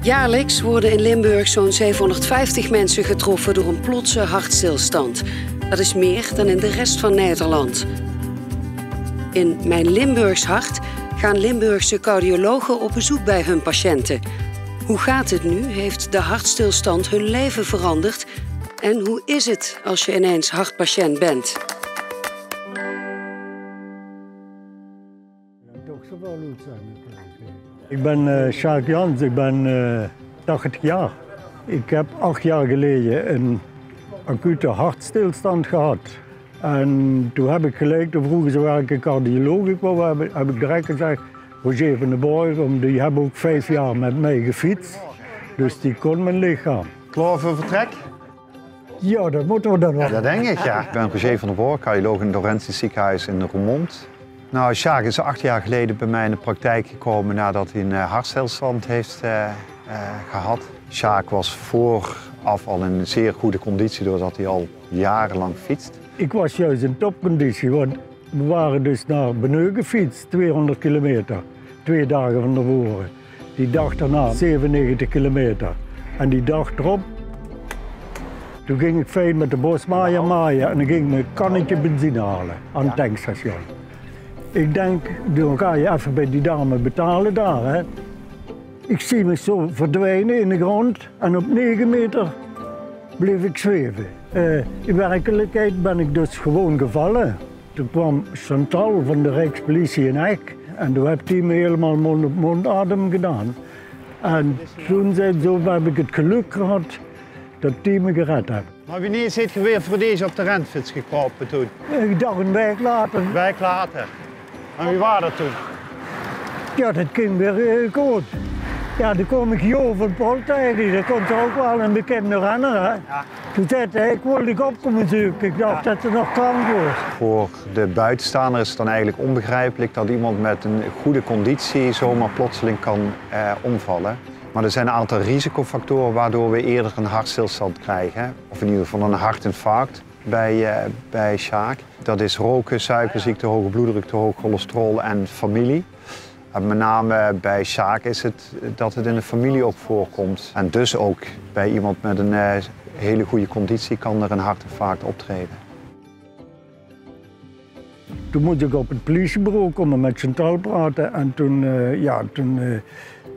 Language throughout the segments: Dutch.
Jaarlijks worden in Limburg zo'n 750 mensen getroffen door een plotse hartstilstand. Dat is meer dan in de rest van Nederland. In Mijn Limburgs Hart gaan Limburgse cardiologen op bezoek bij hun patiënten. Hoe gaat het nu? Heeft de hartstilstand hun leven veranderd? En hoe is het als je ineens hartpatiënt bent? Ik ben Sjaak Jans, ik ben 80 jaar. Ik heb 8 jaar geleden een acute hartstilstand gehad. En toen heb ik gelijk, toen vroegen ze waar ik een cardioloog ik wou, heb ik direct gezegd, Roger van den Borg, die hebben ook 5 jaar met mij gefietst. Dus die kon mijn lichaam. Klaar voor vertrek? Ja, dat moeten we dan wel. Ja, dat denk ik, ja. Ik ben Roger van den Borg, cardioloog in het Laurentius ziekenhuis in Roermond. Nou, Sjaak is 8 jaar geleden bij mij in de praktijk gekomen nadat hij een hartstilstand heeft gehad. Sjaak was vooraf al in een zeer goede conditie doordat hij al jarenlang fietst. Ik was juist in topconditie, want we waren dus naar Beneu gefietst, 200 kilometer. 2 dagen van tevoren. Die dag daarna 97 kilometer. En die dag erop, toen ging ik fijn met de bos maaien en dan ging ik een kannetje benzine halen aan het tankstation. Ik denk, dan ga je even bij die dame betalen daar. Hè. Ik zie me zo verdwijnen in de grond en op 9 meter bleef ik zweven. In werkelijkheid ben ik dus gewoon gevallen. Toen kwam Chantal van de Rijkspolitie in Eck en toen heeft hij me helemaal mond op mond adem gedaan. En toen zei zo heb ik het geluk gehad dat hij me gered heeft. Maar wanneer zit je weer voor deze op de renfiets gekropen toen? Ik dacht een week later. Een week later. En wie was dat toen? Ja, dat ging weer goed. Ja, dan kom ik Jo van Pol tegen. Dat komt er ook wel een bekende renner. Hè? Ja. Toen zei hij, ik wil die op komen zoeken. Ik dacht dat hij nog krank was. Voor de buitenstaander is het dan eigenlijk onbegrijpelijk dat iemand met een goede conditie zomaar plotseling kan omvallen. Maar er zijn een aantal risicofactoren waardoor we eerder een hartstilstand krijgen. Of in ieder geval een hartinfarct bij Sjaak. Dat is roken, suikerziekte, hoge bloeddruk, te hoog cholesterol en familie. En met name bij Sjaak is het dat het in de familie ook voorkomt. En dus ook bij iemand met een hele goede conditie kan er een hartinfarct optreden. Toen moest ik op het politiebureau komen met Chantal praten. En toen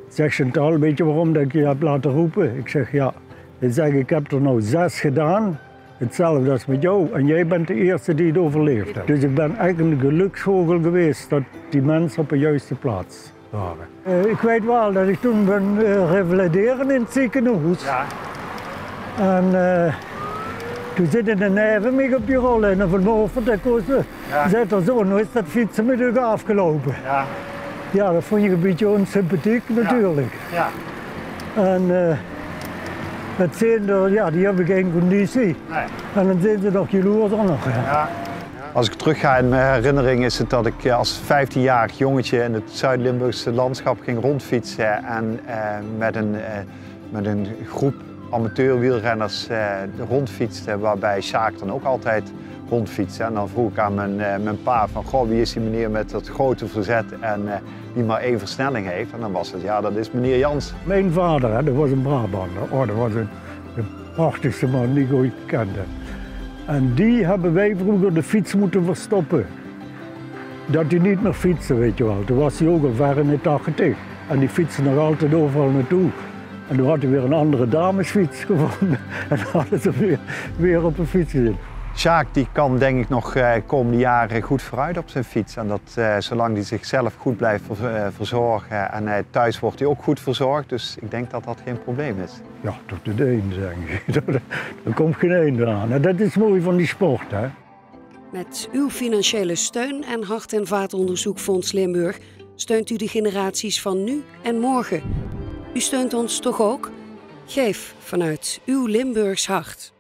zegt Chantal, weet je waarom dat ik je heb laten roepen? Ik zeg ja. Hij zegt, ik heb er nou 6 gedaan. Hetzelfde als met jou. En jij bent de eerste die het overleefd heeft. Dus ik ben eigenlijk een geluksvogel geweest dat die mensen op de juiste plaats waren. Ik weet wel dat ik toen ben revalideren in het ziekenhuis. Ja. En toen zitten de neven mee op je rollen en vanmorgen dat koos zet er zo, nu is dat fietsen met u afgelopen. Ja. Ja, dat vond je een beetje onsympathiek natuurlijk. Ja. En het zijn er, ja, die hebben geen conditie. Nee. En dan zijn ze nog jaloers nog. Ja. Als ik terugga in mijn herinnering is het dat ik als 15-jarig jongetje in het Zuid-Limburgse landschap ging rondfietsen en met een groep amateurwielrenners rondfietste, waarbij Sjaak dan ook altijd rondfietste. En dan vroeg ik aan mijn pa van, goh, wie is die meneer met dat grote verzet en die maar 1 versnelling heeft? En dan was het, ja, dat is meneer Jans. Mijn vader, hè, dat was een Brabander. Oh, dat was de prachtigste man die ik ooit kende. En die hebben wij vroeger de fiets moeten verstoppen. Dat hij niet meer fietste, weet je wel. Toen was hij ook al ver in de 80. En die fietste nog altijd overal naartoe. En toen had hij weer een andere damesfiets gevonden. En dan hadden ze weer op een fiets gezet. Sjaak die kan denk ik nog komende jaren goed vooruit op zijn fiets. En dat zolang hij zichzelf goed blijft verzorgen en thuis wordt hij ook goed verzorgd. Dus ik denk dat dat geen probleem is. Ja, tot de een denk ik. Er komt geen einde aan. En dat is mooi van die sport, hè. Met uw financiële steun en Hart- en Vaatonderzoekfonds Limburg steunt u de generaties van nu en morgen. U steunt ons toch ook? Geef vanuit uw Limburgs hart.